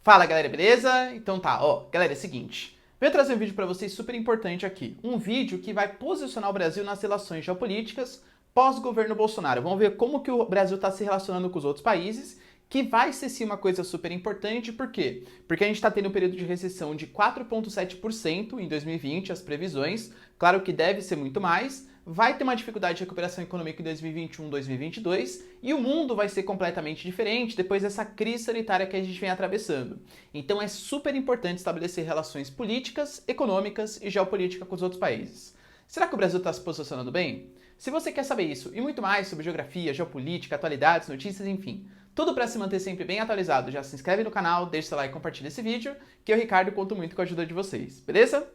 Fala galera, beleza? Então tá, galera, é o seguinte, venho trazer um vídeo pra vocês super importante aqui, um vídeo que vai posicionar o Brasil nas relações geopolíticas pós-governo Bolsonaro. Vamos ver como que o Brasil está se relacionando com os outros países, que vai ser sim uma coisa super importante, por quê? Porque a gente está tendo um período de recessão de 4,7% em 2020, as previsões, claro que deve ser muito mais, vai ter uma dificuldade de recuperação econômica em 2021, 2022 e o mundo vai ser completamente diferente depois dessa crise sanitária que a gente vem atravessando. Então é super importante estabelecer relações políticas, econômicas e geopolíticas com os outros países. Será que o Brasil está se posicionando bem? Se você quer saber isso e muito mais sobre geografia, geopolítica, atualidades, notícias, enfim, tudo para se manter sempre bem atualizado, já se inscreve no canal, deixa seu like e compartilha esse vídeo, que eu, Ricardo, conto muito com a ajuda de vocês, beleza?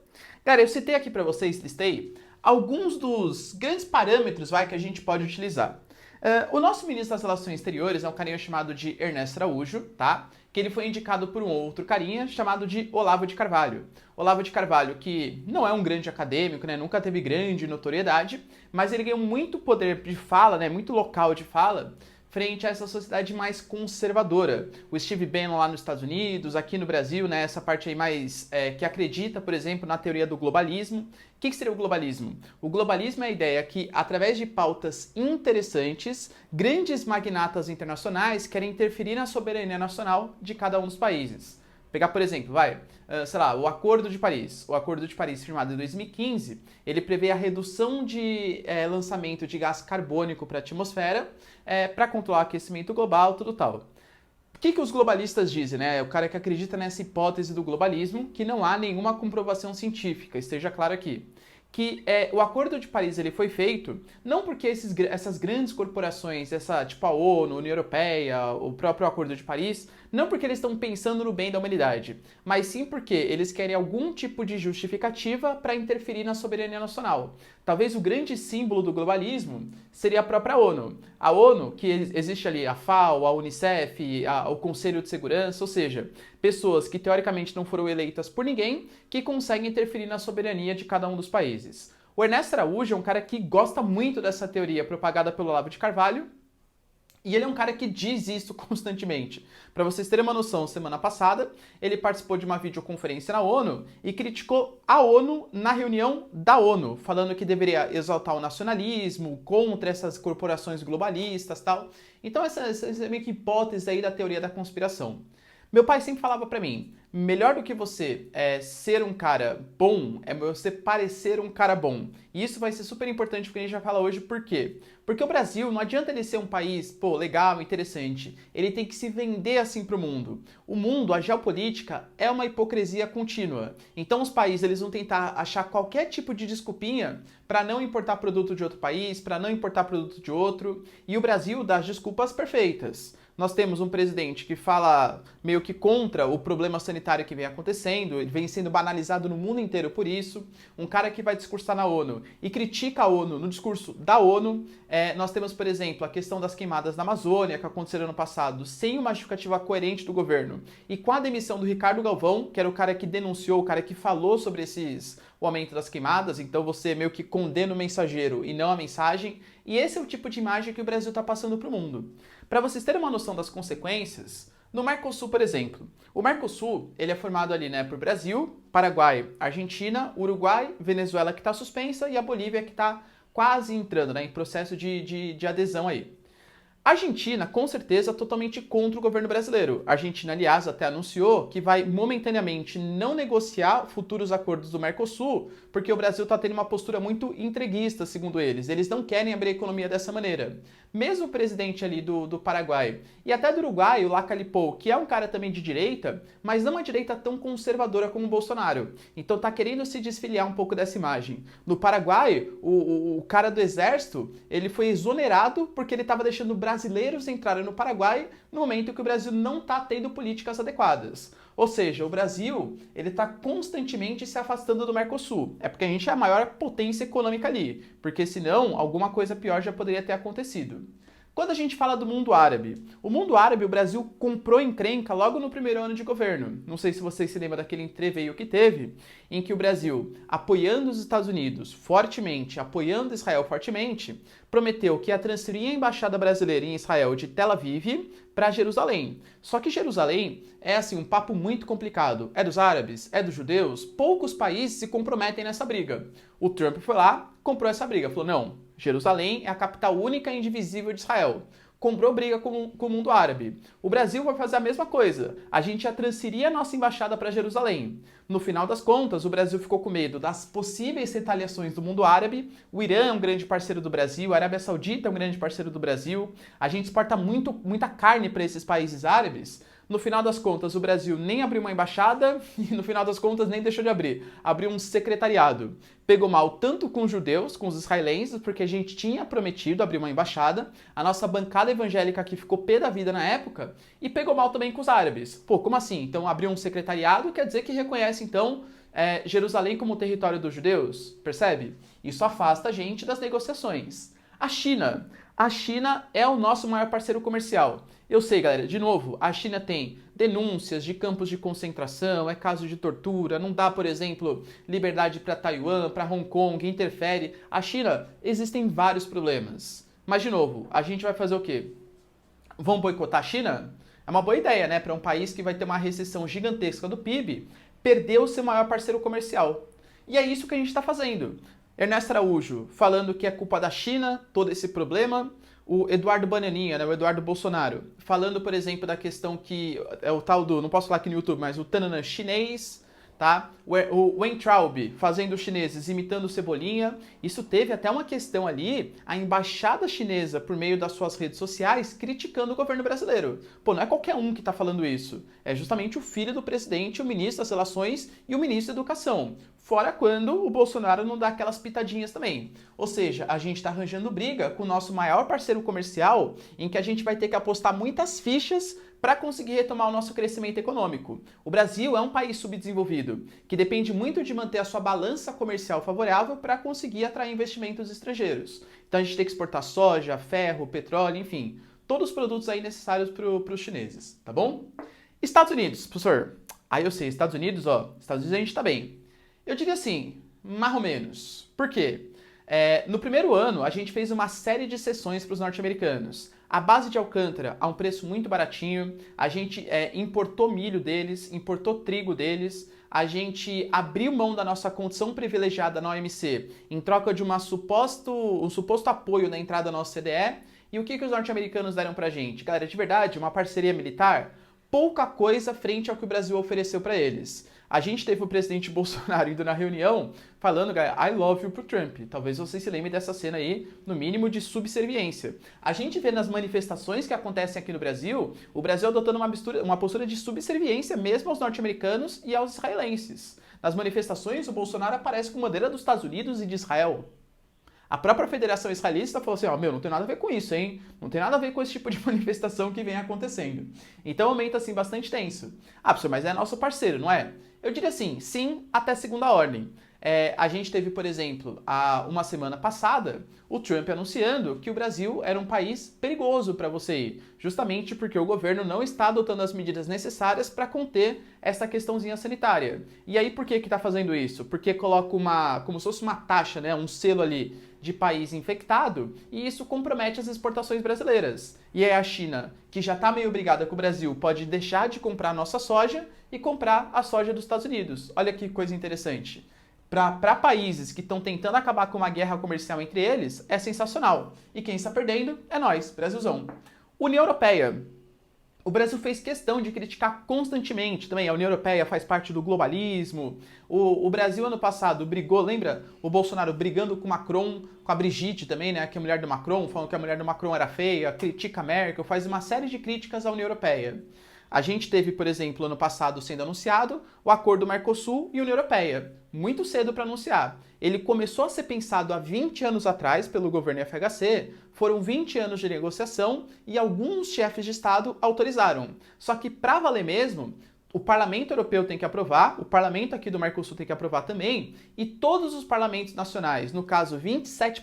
Cara, eu citei aqui para vocês, listei, alguns dos grandes parâmetros que a gente pode utilizar. O nosso ministro das Relações Exteriores é um carinha chamado de Ernesto Araújo, tá? Que ele foi indicado por um outro carinha chamado de Olavo de Carvalho. Olavo de Carvalho, que não é um grande acadêmico, né? Nunca teve grande notoriedade, mas ele ganhou muito poder de fala, né? Muito local de fala, frente a essa sociedade mais conservadora. O Steve Bannon lá nos Estados Unidos, aqui no Brasil, né, essa parte aí mais que acredita, por exemplo, na teoria do globalismo. O que seria o globalismo? O globalismo é a ideia que, através de pautas interessantes, grandes magnatas internacionais querem interferir na soberania nacional de cada um dos países. Pegar, por exemplo, sei lá, o Acordo de Paris. O Acordo de Paris, firmado em 2015, ele prevê a redução de lançamento de gás carbônico para a atmosfera para controlar o aquecimento global, tudo tal. O que os globalistas dizem, né? O cara que acredita nessa hipótese do globalismo, que não há nenhuma comprovação científica, esteja claro aqui. Que o Acordo de Paris ele foi feito não porque essas grandes corporações, tipo a ONU, a União Europeia, o próprio Acordo de Paris, não porque eles estão pensando no bem da humanidade, mas sim porque eles querem algum tipo de justificativa para interferir na soberania nacional. Talvez o grande símbolo do globalismo seria a própria ONU. A ONU, que existe ali a FAO, a Unicef, o Conselho de Segurança, ou seja, pessoas que teoricamente não foram eleitas por ninguém, que conseguem interferir na soberania de cada um dos países. O Ernesto Araújo é um cara que gosta muito dessa teoria propagada pelo Olavo de Carvalho, e ele é um cara que diz isso constantemente. Para vocês terem uma noção, semana passada, ele participou de uma videoconferência na ONU e criticou a ONU na reunião da ONU, falando que deveria exaltar o nacionalismo, contra essas corporações globalistas e tal. Então essa é meio que hipótese aí da teoria da conspiração. Meu pai sempre falava pra mim, melhor do que você ser um cara bom, é você parecer um cara bom. E isso vai ser super importante porque a gente vai falar hoje por quê? Porque o Brasil, não adianta ele ser um país, legal, interessante. Ele tem que se vender assim pro mundo. O mundo, a geopolítica, é uma hipocrisia contínua. Então os países, eles vão tentar achar qualquer tipo de desculpinha para não importar produto de outro país, para não importar produto de outro. E o Brasil dá as desculpas perfeitas. Nós temos um presidente que fala meio que contra o problema sanitário que vem acontecendo, ele vem sendo banalizado no mundo inteiro por isso. Um cara que vai discursar na ONU e critica a ONU no discurso da ONU. Nós temos, por exemplo, a questão das queimadas na Amazônia, que aconteceram no passado, sem uma justificativa coerente do governo. E com a demissão do Ricardo Galvão, que era o cara que denunciou, o cara que falou sobre o aumento das queimadas, então você meio que condena o mensageiro e não a mensagem. E esse é o tipo de imagem que o Brasil está passando para o mundo. Para vocês terem uma noção das consequências, no Mercosul, por exemplo, o Mercosul ele é formado ali, por Brasil, Paraguai, Argentina, Uruguai, Venezuela que está suspensa e a Bolívia que está quase entrando em processo de adesão aí. A Argentina, com certeza, totalmente contra o governo brasileiro. A Argentina, aliás, até anunciou que vai momentaneamente não negociar futuros acordos do Mercosul, porque o Brasil está tendo uma postura muito entreguista, segundo eles. Eles não querem abrir a economia dessa maneira. Mesmo o presidente ali do Paraguai e até do Uruguai, o Lacalle-Pou, que é um cara também de direita, mas não uma direita tão conservadora como o Bolsonaro. Então tá querendo se desfiliar um pouco dessa imagem. No Paraguai, o cara do exército, ele foi exonerado porque ele estava deixando brasileiros entrarem no Paraguai no momento que o Brasil não está tendo políticas adequadas. Ou seja, o Brasil ele está constantemente se afastando do Mercosul. É porque a gente é a maior potência econômica ali, porque senão alguma coisa pior já poderia ter acontecido. Quando a gente fala do mundo árabe, o Brasil comprou encrenca logo no primeiro ano de governo. Não sei se vocês se lembram daquele entreveio que teve, em que o Brasil, apoiando os Estados Unidos fortemente, apoiando Israel fortemente, prometeu que ia transferir a embaixada brasileira em Israel de Tel Aviv para Jerusalém. Só que Jerusalém é assim um papo muito complicado. É dos árabes? É dos judeus? Poucos países se comprometem nessa briga. O Trump foi lá, comprou essa briga, falou: não, Jerusalém é a capital única e indivisível de Israel. Comprou briga com o mundo árabe. O Brasil vai fazer a mesma coisa. A gente ia transferir a nossa embaixada para Jerusalém. No final das contas, o Brasil ficou com medo das possíveis retaliações do mundo árabe. O Irã é um grande parceiro do Brasil, a Arábia Saudita é um grande parceiro do Brasil. A gente exporta muita carne para esses países árabes. No final das contas, o Brasil nem abriu uma embaixada e no final das contas nem deixou de abrir. Abriu um secretariado. Pegou mal tanto com os judeus, com os israelenses, porque a gente tinha prometido abrir uma embaixada. A nossa bancada evangélica aqui ficou pé da vida na época. E pegou mal também com os árabes. Pô, como assim? Então abriu um secretariado, quer dizer que reconhece então Jerusalém como território dos judeus? Percebe? Isso afasta a gente das negociações. A China. A China é o nosso maior parceiro comercial. Eu sei, galera, de novo, a China tem denúncias de campos de concentração, é caso de tortura, não dá, por exemplo, liberdade para Taiwan, para Hong Kong, interfere. A China, existem vários problemas. Mas, de novo, a gente vai fazer o quê? Vamos boicotar a China? É uma boa ideia, né? Para um país que vai ter uma recessão gigantesca do PIB, perder o seu maior parceiro comercial. E é isso que a gente está fazendo. Ernesto Araújo falando que é culpa da China, todo esse problema. O Eduardo Bananinha, né, o Eduardo Bolsonaro, falando, por exemplo, da questão que é o tal do, não posso falar aqui no YouTube, mas o Tananã chinês, tá? O Weintraub fazendo os chineses imitando o Cebolinha. Isso teve até uma questão ali, a embaixada chinesa, por meio das suas redes sociais, criticando o governo brasileiro. Pô, não é qualquer um que tá falando isso. É justamente o filho do presidente, o ministro das Relações e o ministro da Educação. Fora quando o Bolsonaro não dá aquelas pitadinhas também. Ou seja, a gente está arranjando briga com o nosso maior parceiro comercial, em que a gente vai ter que apostar muitas fichas para conseguir retomar o nosso crescimento econômico. O Brasil é um país subdesenvolvido, que depende muito de manter a sua balança comercial favorável para conseguir atrair investimentos estrangeiros. Então a gente tem que exportar soja, ferro, petróleo, enfim, todos os produtos aí necessários para os chineses, tá bom? Estados Unidos, professor. Aí eu sei, Estados Unidos a gente tá bem. Eu diria assim, mais ou menos. Por quê? No primeiro ano, a gente fez uma série de cessões para os norte-americanos. A base de Alcântara a um preço muito baratinho, a gente importou milho deles, importou trigo deles, a gente abriu mão da nossa condição privilegiada na OMC em troca de um suposto apoio na entrada da nossa CDE. E o que os norte-americanos deram pra gente? Galera, de verdade, uma parceria militar, pouca coisa frente ao que o Brasil ofereceu para eles. A gente teve o presidente Bolsonaro indo na reunião falando, galera, I love you pro Trump. Talvez vocês se lembrem dessa cena aí, no mínimo de subserviência. A gente vê nas manifestações que acontecem aqui no Brasil, o Brasil adotando uma postura de subserviência mesmo aos norte-americanos e aos israelenses. Nas manifestações, o Bolsonaro aparece com bandeira dos Estados Unidos e de Israel. A própria Federação Israelita falou assim, não tem nada a ver com isso, hein? Não tem nada a ver com esse tipo de manifestação que vem acontecendo. Então aumenta, assim, bastante tenso. Professor, mas é nosso parceiro, não é? Eu diria assim, sim, até segunda ordem. A gente teve, por exemplo, uma semana passada, o Trump anunciando que o Brasil era um país perigoso para você ir, justamente porque o governo não está adotando as medidas necessárias para conter essa questãozinha sanitária. E aí por que está fazendo isso? Porque coloca como se fosse uma taxa, né, um selo ali de país infectado, e isso compromete as exportações brasileiras. E aí a China, que já está meio brigada com o Brasil, pode deixar de comprar a nossa soja e comprar a soja dos Estados Unidos. Olha que coisa interessante. Para países que estão tentando acabar com uma guerra comercial entre eles, é sensacional. E quem está perdendo é nós, Brasilzão. União Europeia. O Brasil fez questão de criticar constantemente também. A União Europeia faz parte do globalismo. O Brasil, ano passado, brigou, lembra? O Bolsonaro brigando com o Macron, com a Brigitte também, né? Que é a mulher do Macron, falando que a mulher do Macron era feia, critica a Merkel, faz uma série de críticas à União Europeia. A gente teve, por exemplo, ano passado sendo anunciado o acordo Mercosul e União Europeia. Muito cedo para anunciar. Ele começou a ser pensado há 20 anos atrás pelo governo FHC, foram 20 anos de negociação e alguns chefes de Estado autorizaram. Só que para valer mesmo, o Parlamento Europeu tem que aprovar, o Parlamento aqui do Mercosul tem que aprovar também, e todos os parlamentos nacionais, no caso 27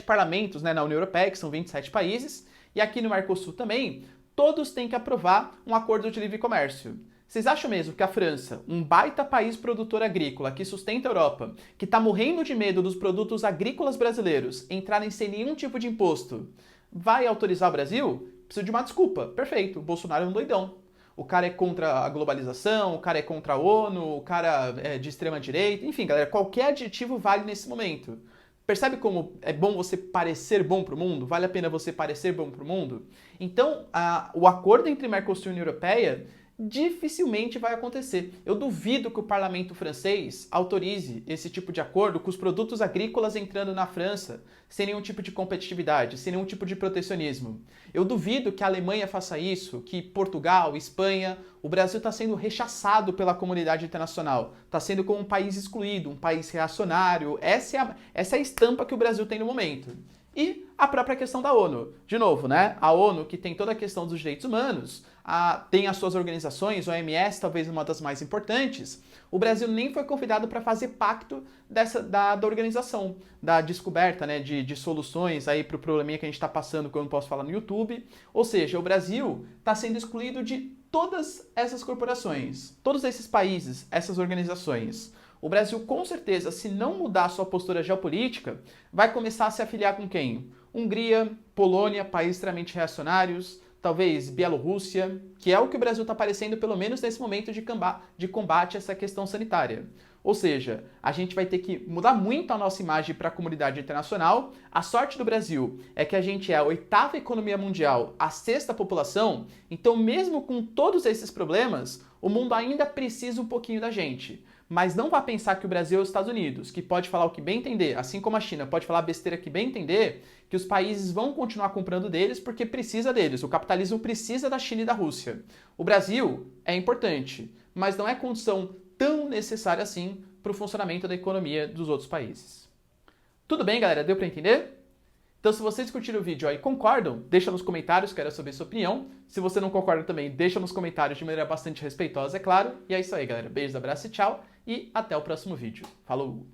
parlamentos, né, na União Europeia, que são 27 países, e aqui no Mercosul também, todos têm que aprovar um acordo de livre comércio. Vocês acham mesmo que a França, um baita país produtor agrícola que sustenta a Europa, que está morrendo de medo dos produtos agrícolas brasileiros entrarem sem nenhum tipo de imposto, vai autorizar o Brasil? Preciso de uma desculpa. Perfeito, o Bolsonaro é um doidão. O cara é contra a globalização, o cara é contra a ONU, o cara é de extrema direita, enfim, galera, qualquer adjetivo vale nesse momento. Percebe como é bom você parecer bom para o mundo? Vale a pena você parecer bom para o mundo? Então, o acordo entre Mercosul e União Europeia dificilmente vai acontecer. Eu duvido que o parlamento francês autorize esse tipo de acordo com os produtos agrícolas entrando na França sem nenhum tipo de competitividade, sem nenhum tipo de protecionismo. Eu duvido que a Alemanha faça isso, que Portugal, Espanha, o Brasil está sendo rechaçado pela comunidade internacional, está sendo como um país excluído, um país reacionário. Essa é a estampa que o Brasil tem no momento. E a própria questão da ONU. De novo, né? A ONU, que tem toda a questão dos direitos humanos, tem as suas organizações, a OMS, talvez uma das mais importantes. O Brasil nem foi convidado para fazer pacto da organização, da descoberta, né, de soluções aí para o probleminha que a gente está passando, que eu não posso falar no YouTube. Ou seja, o Brasil está sendo excluído de todas essas corporações, todos esses países, essas organizações. O Brasil, com certeza, se não mudar sua postura geopolítica, vai começar a se afiliar com quem? Hungria, Polônia, países extremamente reacionários, talvez Bielorrússia, que é o que o Brasil está parecendo, pelo menos nesse momento de combate a essa questão sanitária. Ou seja, a gente vai ter que mudar muito a nossa imagem para a comunidade internacional. A sorte do Brasil é que a gente é a 8ª economia mundial, a 6ª população, então mesmo com todos esses problemas, o mundo ainda precisa um pouquinho da gente. Mas não vá pensar que o Brasil é os Estados Unidos, que pode falar o que bem entender, assim como a China pode falar besteira que bem entender, que os países vão continuar comprando deles porque precisa deles. O capitalismo precisa da China e da Rússia. O Brasil é importante, mas não é condição tão necessária assim para o funcionamento da economia dos outros países. Tudo bem, galera? Deu para entender? Então, se vocês curtiram o vídeo e concordam, deixa nos comentários, quero saber sua opinião. Se você não concorda também, deixa nos comentários de maneira bastante respeitosa, é claro. E é isso aí, galera. Beijos, abraço e tchau. E até o próximo vídeo. Falou!